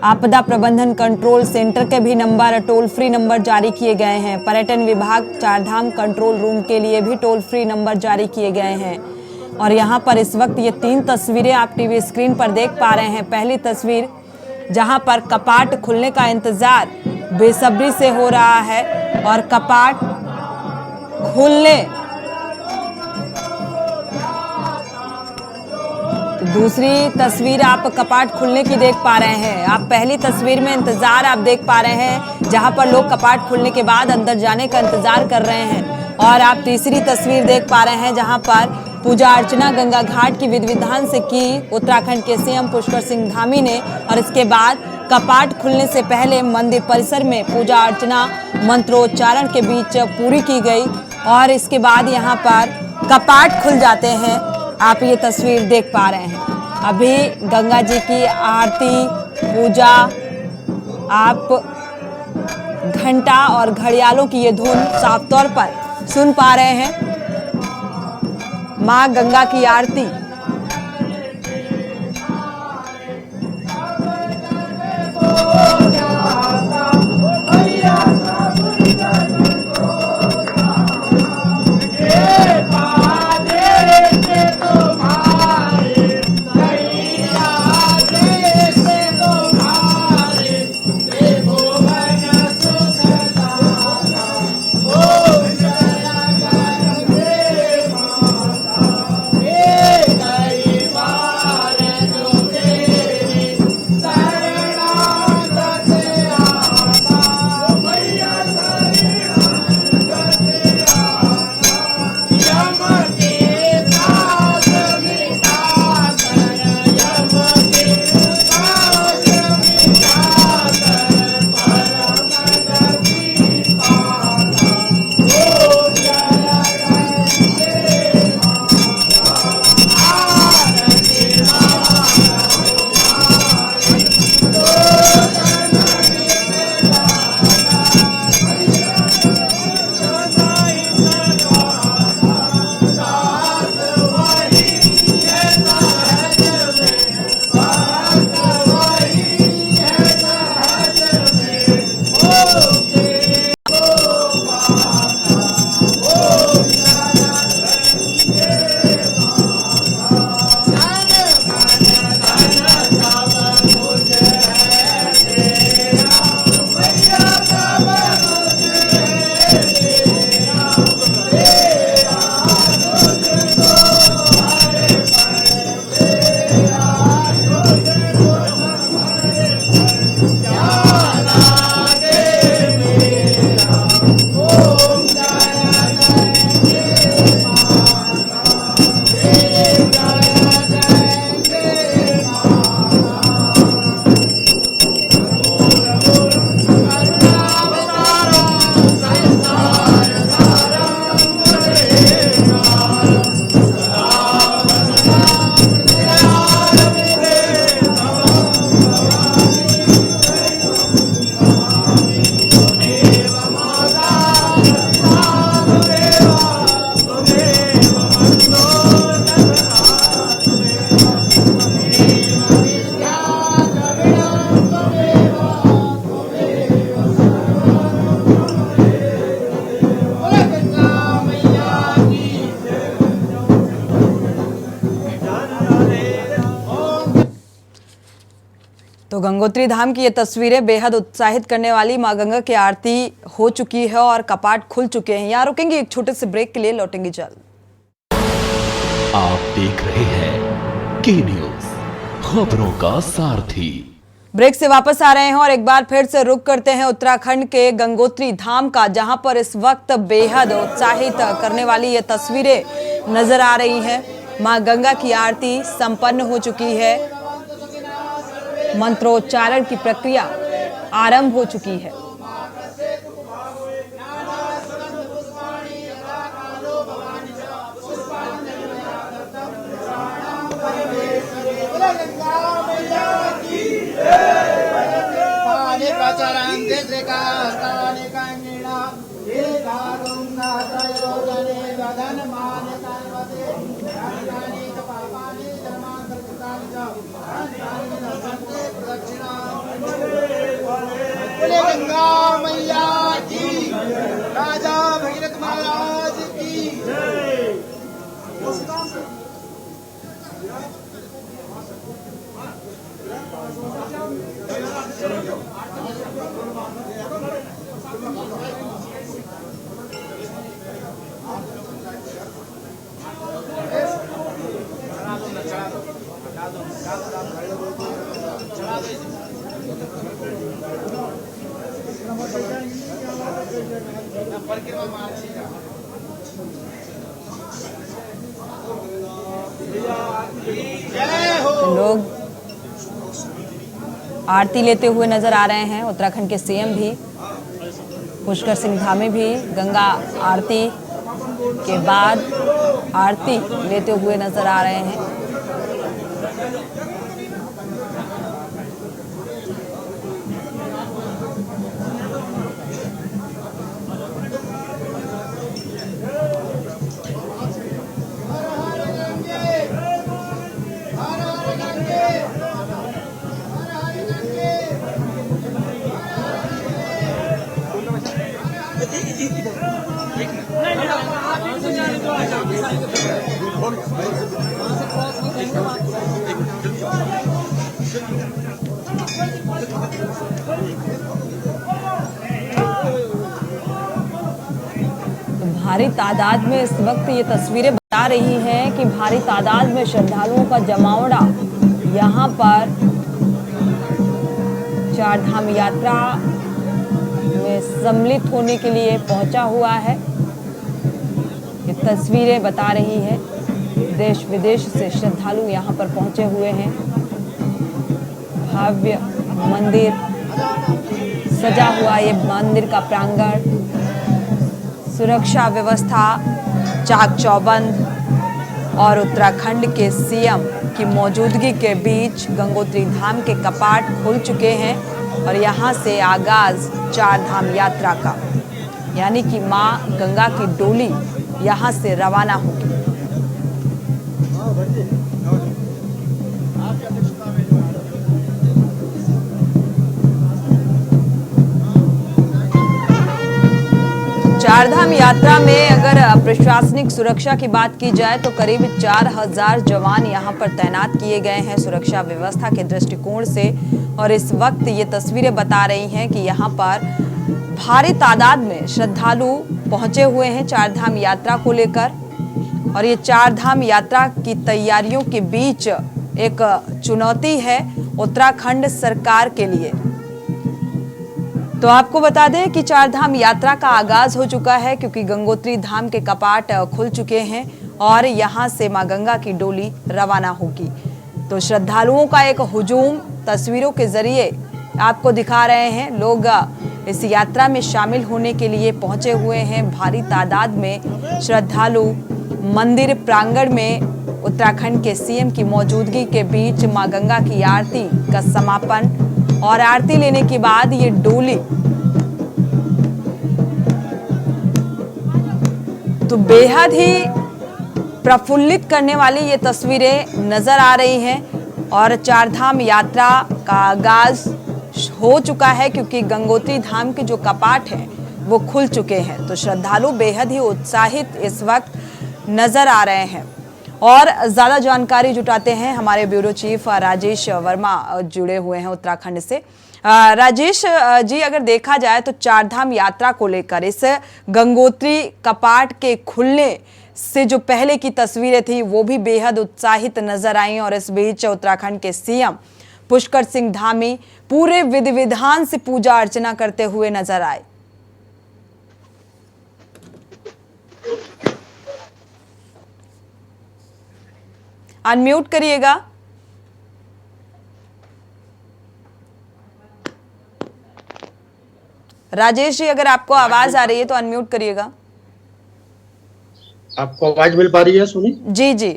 आपदा प्रबंधन कंट्रोल सेंटर के भी नंबर, टोल फ्री नंबर जारी किए गए हैं। पर्यटन विभाग चारधाम कंट्रोल रूम के लिए भी टोल फ्री नंबर जारी किए गए हैं। और यहाँ पर इस वक्त ये 3 तस्वीरें आप टीवी स्क्रीन पर देख पा रहे हैं। पहली तस्वीर जहाँ पर कपाट खुलने का इंतजार बेसब्री से हो रहा है और कपाट खुलने, दूसरी तस्वीर आप कपाट खुलने की देख पा रहे हैं। आप पहली तस्वीर में इंतजार आप देख पा रहे हैं जहां पर लोग कपाट खुलने के बाद अंदर जाने का इंतजार कर रहे हैं। और आप तीसरी तस्वीर देख पा रहे हैं जहां पर पूजा अर्चना गंगा घाट की विधि विधान से की उत्तराखंड के सीएम पुष्कर सिंह धामी ने। और इसके बाद कपाट खुलने से पहले मंदिर परिसर में पूजा अर्चना मंत्रोच्चारण के बीच पूरी की गई और इसके बाद यहाँ पर कपाट खुल जाते हैं। आप ये तस्वीर देख पा रहे हैं। अभी गंगा जी की आरती पूजा, आप घंटा और घड़ियालों की ये धुन साफ तौर पर सुन पा रहे हैं। माँ गंगा की आरती, तो गंगोत्री धाम की ये तस्वीरें बेहद उत्साहित करने वाली। मां गंगा की आरती हो चुकी है और कपाट खुल चुके हैं। यहाँ रुकेंगे एक छोटे से ब्रेक के लिए, लौटेंगे जल्द। आप देख रहे हैं के न्यूज, खबरों का सारथी। ब्रेक से वापस आ रहे हैं और एक बार फिर से रुक करते हैं उत्तराखंड के गंगोत्री धाम का, जहां पर इस वक्त बेहद उत्साहित करने वाली ये तस्वीरें नजर आ रही हैं। मां गंगा की आरती संपन्न हो चुकी है, मंत्रोच्चारण की प्रक्रिया आरंभ हो चुकी है। गंगा मैया की बोले गंगा मैया की, राजा भगीरथ महाराज की। लोग आरती लेते हुए नजर आ रहे हैं। उत्तराखंड के सीएम भी, पुष्कर सिंह धामी भी गंगा आरती के बाद आरती लेते हुए नजर आ रहे हैं। भारी तादाद में इस वक्त ये तस्वीरें बता रही हैं कि भारी तादाद में श्रद्धालुओं का जमावड़ा यहाँ पर चार धाम यात्रा में सम्मिलित होने के लिए पहुंचा हुआ है। ये तस्वीरें बता रही है, देश विदेश से श्रद्धालु यहाँ पर पहुंचे हुए हैं। भव्य मंदिर सजा हुआ ये मंदिर का प्रांगण, सुरक्षा व्यवस्था चाक चौबंद और उत्तराखंड के सीएम की मौजूदगी के बीच गंगोत्री धाम के कपाट खुल चुके हैं और यहाँ से आगाज चार धाम यात्रा का, यानी कि मां गंगा की डोली यहाँ से रवाना होगी। चारधाम यात्रा में अगर प्रशासनिक सुरक्षा की बात की जाए तो करीब 4000 जवान यहां पर तैनात किए गए हैं सुरक्षा व्यवस्था के दृष्टिकोण से। और इस वक्त ये तस्वीरें बता रही हैं कि यहां पर भारी तादाद में श्रद्धालु पहुंचे हुए हैं चारधाम यात्रा को लेकर। और ये चारधाम यात्रा की तैयारियों के बीच एक चुनौती है उत्तराखंड सरकार के लिए। तो आपको बता दें कि चारधाम यात्रा का आगाज हो चुका है, क्योंकि गंगोत्री धाम के कपाट खुल चुके हैं और यहां से मां गंगा की डोली रवाना होगी। तो श्रद्धालुओं का एक हुजूम तस्वीरों के जरिए आपको दिखा रहे हैं। लोग इस यात्रा में शामिल होने के लिए पहुंचे हुए हैं। भारी तादाद में श्रद्धालु मंदिर प्रांगण में उत्तराखंड के सीएम की मौजूदगी के बीच मां गंगा की आरती का समापन और आरती लेने के बाद ये डोली तो बेहद ही प्रफुल्लित करने वाली ये तस्वीरें नजर आ रही हैं। और चारधाम यात्रा का आगाज हो चुका है, क्योंकि गंगोत्री धाम के जो कपाट हैं वो खुल चुके हैं। तो श्रद्धालु बेहद ही उत्साहित इस वक्त नजर आ रहे हैं। और ज्यादा जानकारी जुटाते हैं हमारे ब्यूरो चीफ राजेश वर्मा जुड़े हुए हैं उत्तराखंड से। राजेश जी, अगर देखा जाए तो चारधाम यात्रा को लेकर इस गंगोत्री कपाट के खुलने से जो पहले की तस्वीरें थी वो भी बेहद उत्साहित नजर आई। और इस बीच उत्तराखंड के सीएम पुष्कर सिंह धामी पूरे विधि विधान से पूजा अर्चना करते हुए नजर आए। अनम्यूट करिएगा। राजेश जी, अगर आपको आवाज आ रही है तो अनम्यूट करिएगा। आपको आवाज मिल पा रही है सुनी? जी जी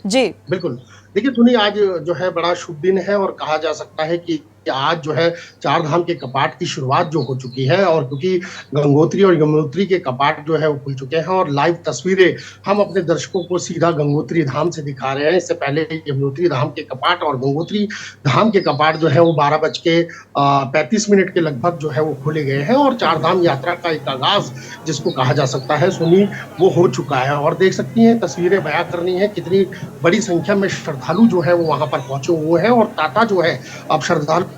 जी बिल्कुल। देखिए सुनिए, आज जो है बड़ा शुभ दिन है और कहा जा सकता है कि आज जो है चार धाम के कपाट की शुरुआत जो हो चुकी है, और क्योंकि गंगोत्री और यमुनोत्री के कपाट जो है वो खुल चुके हैं और लाइव तस्वीरें हम अपने दर्शकों को सीधा गंगोत्री धाम से दिखा रहे हैं। इससे पहले यमुनोत्री धाम के कपाट और गंगोत्री धाम के कपाट जो है वो 12:35 के लगभग जो है वो खोले गए हैं और चार धाम यात्रा का एक आगाज जिसको कहा जा सकता है सुनी वो हो चुका है। और देख सकती हैं, तस्वीरें बयां करनी है कितनी बड़ी संख्या में श्रद्धालु जो है वो वहां पर पहुंचे हुए हैं और तांता जो है अब श्रद्धालु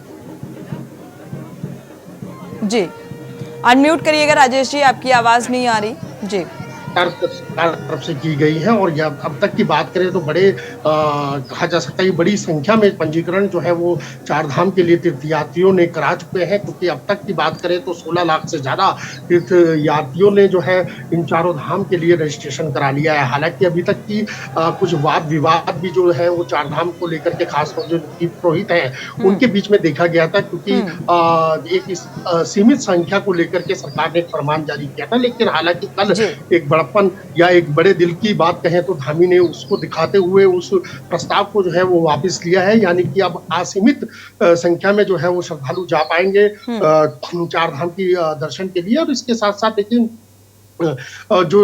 जी अनम्यूट करिएगा राजेश जी, आपकी आवाज नहीं आ रही जी। तरफ से की गई है और अब तक की बात करें तो बड़े कहा जा सकता है बड़ी संख्या में पंजीकरण जो है वो चार धाम के लिए तीर्थयात्रियों ने करा चुके हैं, क्योंकि अब तक की बात करें तो 16 लाख से ज्यादा तीर्थयात्रियों ने जो है इन चारों धाम के लिए रजिस्ट्रेशन करा लिया है। हालांकि अभी तक की कुछ वाद विवाद भी जो है वो चार धाम को लेकर के खासतौर जो पुरोहित हैं उनके बीच में देखा गया था, क्योंकि एक सीमित संख्या को लेकर के सरकार ने एक फरमान जारी किया था। लेकिन हालांकि कल एक बड़प्पन या एक बड़े दिल की बात कहें तो धामी ने उसको दिखाते हुए उस प्रस्ताव को जो है वो वापस लिया है, यानी कि अब असीमित संख्या में जो है वो श्रद्धालु जा पाएंगे चार धाम की दर्शन के लिए। और इसके साथ साथ लेकिन जो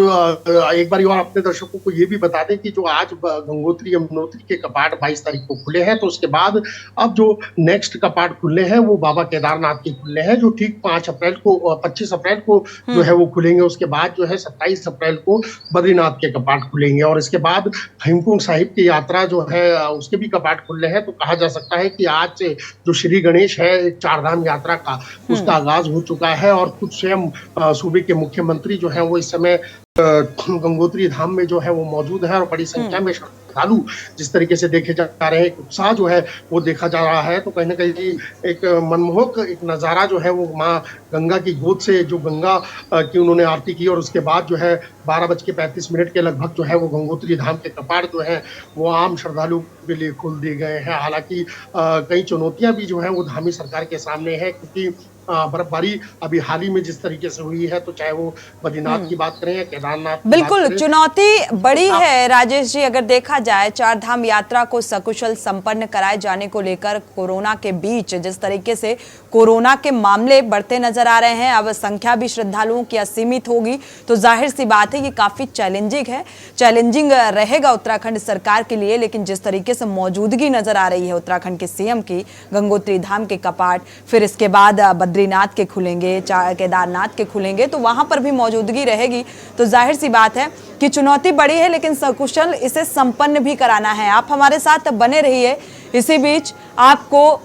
एक बार और अपने दर्शकों को ये भी बता दें कि जो आज गंगोत्री यमुनोत्री के कपाट 22 तारीख को खुले हैं, तो उसके बाद अब जो नेक्स्ट कपाट खुलने हैं वो बाबा केदारनाथ के खुलने हैं, जो ठीक 25 अप्रैल को जो है वो खुलेंगे। उसके बाद जो है 27 अप्रैल को बद्रीनाथ के कपाट खुलेंगे और इसके बाद हेमकुंड साहिब की यात्रा जो है उसके भी कपाट खुलने हैं। तो कहा जा सकता है कि आज से जो श्री गणेश है चार धाम यात्रा का उसका आगाज हो चुका है और खुद स्वयं सूबे के मुख्यमंत्री जो है वो इस समय गंगोत्री धाम में जो है वो मौजूद है और बड़ी संख्या में श्रद्धालु जिस तरीके से देखे जा रहे हैं, उत्साह जो है वो देखा जा रहा है। तो कहीं ना कहीं एक मनमोहक एक नज़ारा जो है वो माँ गंगा की गोद से जो गंगा की उन्होंने आरती की और उसके बाद जो है 12:35 के लगभग जो है वो गंगोत्री धाम के कपाट जो है वो आम श्रद्धालु के लिए खोल दिए गए हैं। हालांकि कई चुनौतियां भी जो है वो धामी सरकार के सामने है, क्योंकि बर्फबारी अभी हाल ही में जिस तरीके से हुई है, तो चाहे वो बद्रीनाथ की बात करें या केदारनाथ, बिल्कुल चुनौती बड़ी है राजेश जी। अगर देखा जाए चार धाम यात्रा को सकुशल संपन्न कराए जाने को लेकर कोरोना के बीच जिस तरीके से कोरोना के मामले बढ़ते नजर आ रहे हैं, अब संख्या भी श्रद्धालुओं की असीमित होगी, तो जाहिर सी बात है कि काफी चैलेंजिंग रहेगा उत्तराखंड सरकार के लिए। लेकिन जिस तरीके से मौजूदगी नजर आ रही है उत्तराखंड के सीएम की, गंगोत्री धाम के कपाट, फिर इसके बाद बद्रीनाथ के खुलेंगे, केदारनाथ के खुलेंगे, तो वहां पर भी मौजूदगी रहेगी। तो जाहिर सी बात है कि चुनौती बड़ी है, लेकिन सकुशल इसे संपन्न भी कराना है। आप हमारे साथ बने रहिए। इसी बीच आपको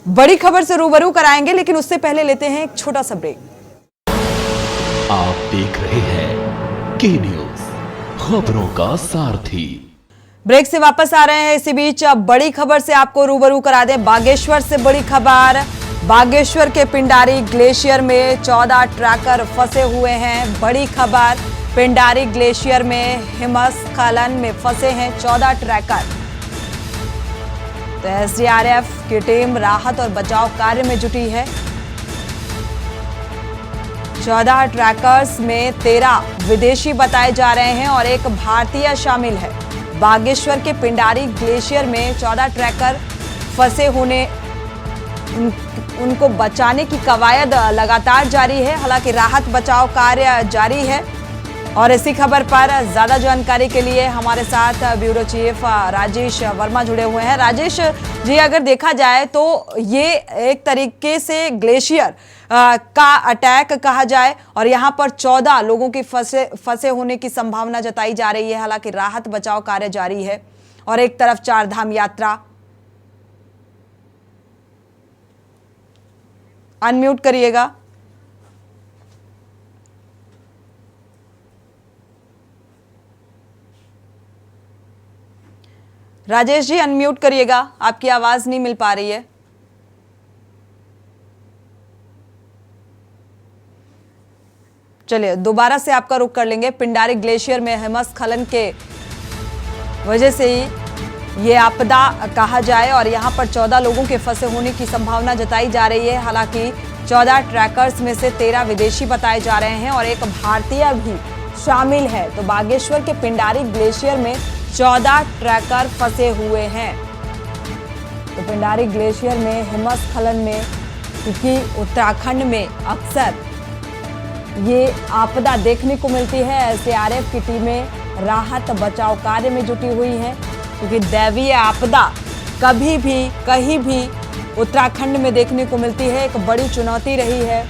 बड़ी खबर से रूबरू कराएंगे, लेकिन उससे पहले लेते हैं एक छोटा सा ब्रेक। आप देख रहे हैं के न्यूज, खबरों का सारथी। ब्रेक से वापस आ रहे हैं। इसी बीच अब बड़ी खबर से आपको रूबरू करा दें। बागेश्वर से बड़ी खबर। बागेश्वर के पिंडारी ग्लेशियर में 14 ट्रैकर फंसे हुए हैं। बड़ी खबर, पिंडारी ग्लेशियर में हिमस्खलन में फंसे हैं 14 ट्रैकर। तो एसडीआरएफ की टीम राहत और बचाव कार्य में जुटी है। 14 ट्रैकर्स में 13 विदेशी बताए जा रहे हैं और एक भारतीय शामिल है। बागेश्वर के पिंडारी ग्लेशियर में 14 ट्रैकर फंसे होने उनको बचाने की कवायद लगातार जारी है। हालांकि राहत बचाव कार्य जारी है। और इसी खबर पर ज्यादा जानकारी के लिए हमारे साथ ब्यूरो चीफ राजेश वर्मा जुड़े हुए हैं। राजेश जी, अगर देखा जाए तो ये एक तरीके से ग्लेशियर का अटैक कहा जाए और यहाँ पर 14 लोगों की फंसे होने की संभावना जताई जा रही है। हालांकि राहत बचाव कार्य जारी है और एक तरफ चार धाम यात्रा। अनम्यूट करिएगा। राजेश जी अनम्यूट करिएगा, आपकी आवाज नहीं मिल पा रही है। चलिए दोबारा से आपका रुख कर लेंगे। पिंडारी ग्लेशियर में हिमस्खलन के वजह से ही ये आपदा कहा जाए और यहां पर 14 लोगों के फंसे होने की संभावना जताई जा रही है। हालांकि 14 ट्रैकर्स में से 13 विदेशी बताए जा रहे हैं और एक भारतीय भी शामिल है। तो बागेश्वर के पिंडारी ग्लेशियर में 14 ट्रैकर फंसे हुए हैं। तो पिंडारी ग्लेशियर में हिमस्खलन में, क्योंकि उत्तराखंड में अक्सर ये आपदा देखने को मिलती है, एसडीआरएफ की टीमें राहत बचाव कार्य में जुटी हुई हैं, क्योंकि दैवीय आपदा कभी भी कहीं भी उत्तराखंड में देखने को मिलती है। एक बड़ी चुनौती रही है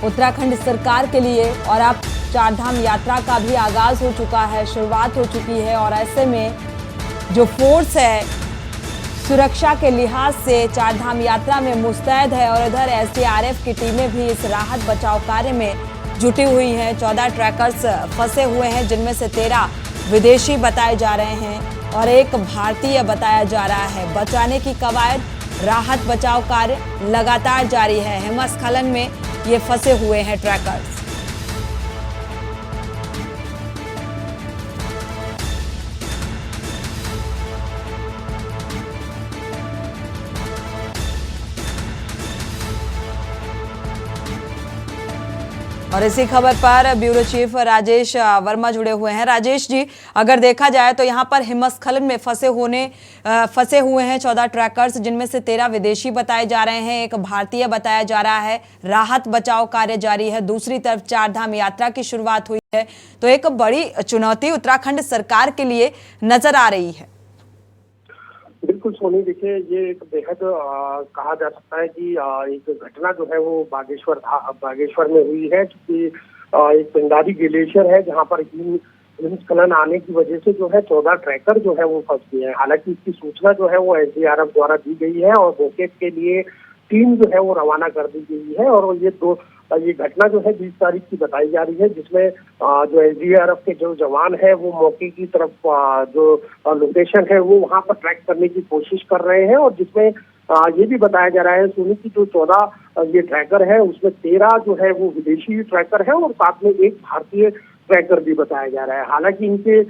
उत्तराखंड सरकार के लिए, और अब चारधाम यात्रा का भी आगाज हो चुका है, शुरुआत हो चुकी है, और ऐसे में जो फोर्स है सुरक्षा के लिहाज से चारधाम यात्रा में मुस्तैद है, और इधर एसडीआरएफ की टीमें भी इस राहत बचाव कार्य में जुटी हुई हैं। 14 ट्रैकर्स फंसे हुए हैं, जिनमें से 13 विदेशी बताए जा रहे हैं और एक भारतीय बताया जा रहा है। बचाने की कवायद, राहत बचाव कार्य लगातार जारी है। हिमस्खलन में ये फंसे हुए हैं ट्रैकर्स। और इसी खबर पर ब्यूरो चीफ राजेश वर्मा जुड़े हुए हैं। राजेश जी, अगर देखा जाए तो यहाँ पर हिमस्खलन में फंसे हुए हैं 14 ट्रैकर्स, जिनमें से 13 विदेशी बताए जा रहे हैं, एक भारतीय बताया जा रहा है। राहत बचाव कार्य जारी है। दूसरी तरफ चारधाम यात्रा की शुरुआत हुई है, तो एक बड़ी चुनौती उत्तराखंड सरकार के लिए नजर आ रही है। बिल्कुल सोनी, देखिए ये एक बेहद कहा जा सकता है कि एक घटना जो है वो बागेश्वर में हुई है, क्योंकि एक पिंडारी ग्लेशियर है जहां पर हिमस्खलन आने की वजह से जो है 14 ट्रैकर जो है वो फंस गए हैं। हालांकि इसकी सूचना जो है वो एसडीआरएफ द्वारा दी गई है और मौके के लिए टीम जो है वो रवाना कर दी गई है। और ये घटना जो है 20 तारीख की बताई जा रही है, जिसमें जो एसडीआरएफ के जो जवान है वो मौके की तरफ जो लोकेशन है वो वहां पर ट्रैक करने की कोशिश कर रहे हैं, और जिसमें ये भी बताया जा रहा है सुनी की जो 14 ये ट्रैकर है उसमें 13 जो है वो विदेशी ट्रैकर है और साथ में एक भारतीय ट्रैकर भी बताया जा रहा है। हालांकि इनके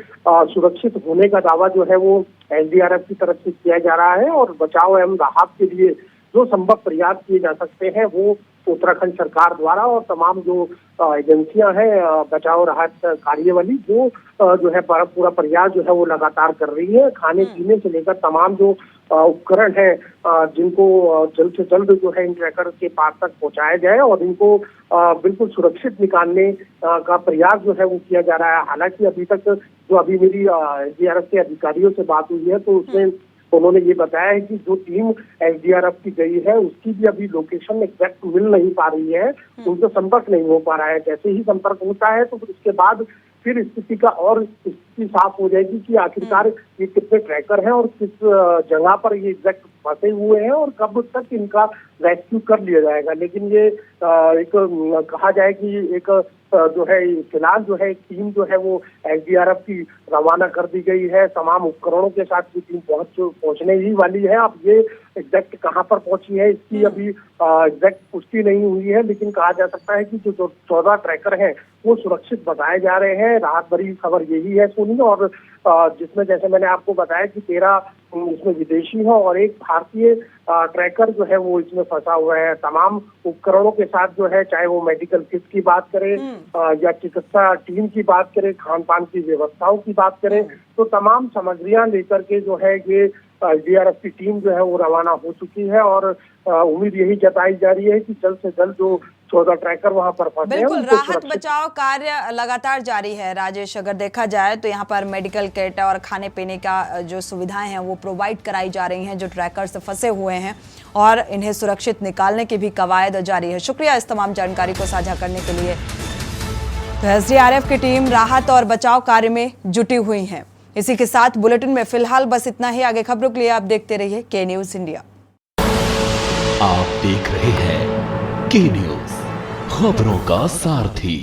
सुरक्षित होने का दावा जो है वो एसडीआरएफ की तरफ से किया जा रहा है, और बचाव एवं राहत के लिए जो संभव प्रयास किए जा सकते हैं वो उत्तराखंड सरकार द्वारा और तमाम जो एजेंसियां हैं बचाव राहत कार्य वाली जो है पूरा प्रयास जो है वो लगातार कर रही है। खाने पीने से लेकर तमाम जो उपकरण है जिनको जल्द से जल्द जो है इन ट्रैकर के पास तक पहुंचाया जाए और इनको बिल्कुल सुरक्षित निकालने का प्रयास जो है वो किया जा रहा है। हालांकि अभी तक जो अभी मेरी एसडीआरएफ के अधिकारियों से बात हुई है तो उसमें उन्होंने ये बताया है कि जो टीम एसडीआरएफ की गई है उसकी भी अभी लोकेशन एग्जैक्ट मिल नहीं पा रही है, उनसे संपर्क नहीं हो पा रहा है। जैसे ही संपर्क होता है तो उसके बाद फिर स्थिति का और स्थिति साफ हो जाएगी कि आखिरकार ये कितने ट्रैकर हैं और किस जगह पर ये एग्जैक्ट फंसे हुए हैं और कब तक इनका रेस्क्यू कर लिया जाएगा। लेकिन ये एक कहा जाए कि एक जो है फिलहाल जो है टीम जो है वो एसडीआरएफ की रवाना कर दी गई है। तमाम उपकरणों के साथ ये टीम पहुंचने ही वाली है। अब ये एग्जैक्ट कहां पर पहुंची है इसकी अभी एग्जैक्ट पुष्टि नहीं हुई है, लेकिन कहा जा सकता है कि जो 14 ट्रैकर हैं वो सुरक्षित बताए जा रहे हैं। राहत भरी खबर यही है सुनी, और जिसमें जैसे मैंने आपको बताया कि 13 इसमें विदेशी हैं और एक भारतीय ट्रैकर जो है वो इसमें फंसा हुआ है। तमाम उपकरणों के साथ जो है, चाहे वो मेडिकल किट की बात करें या चिकित्सा टीम की बात करें, खान पान की व्यवस्थाओं की बात करें, तो तमाम सामग्रियां लेकर के जो है ये एसडीआरएफ की टीम जो है वो रवाना हो चुकी है। और उम्मीद यही जताई जा रही है कि जल्द से जल्द जो 14 ट्रैकर वहां पर फंसे हैं। बिल्कुल, राहत बचाव कार्य लगातार जारी है। राजेश, अगर देखा जाए तो यहाँ पर मेडिकल किट और खाने पीने का जो सुविधाएं हैं वो प्रोवाइड कराई जा रही हैं जो ट्रैकर्स फंसे हुए हैं, और इन्हें सुरक्षित निकालने की भी कवायद जारी है। शुक्रिया इस तमाम जानकारी को साझा करने के लिए। तो एसडीआरएफ की टीम राहत और बचाव कार्य में जुटी हुई है। इसी के साथ बुलेटिन में फिलहाल बस इतना ही। आगे खबरों के लिए आप देखते रहिए के न्यूज़ इंडिया। आप देख रहे हैं के न्यूज़, खबरों का सारथी।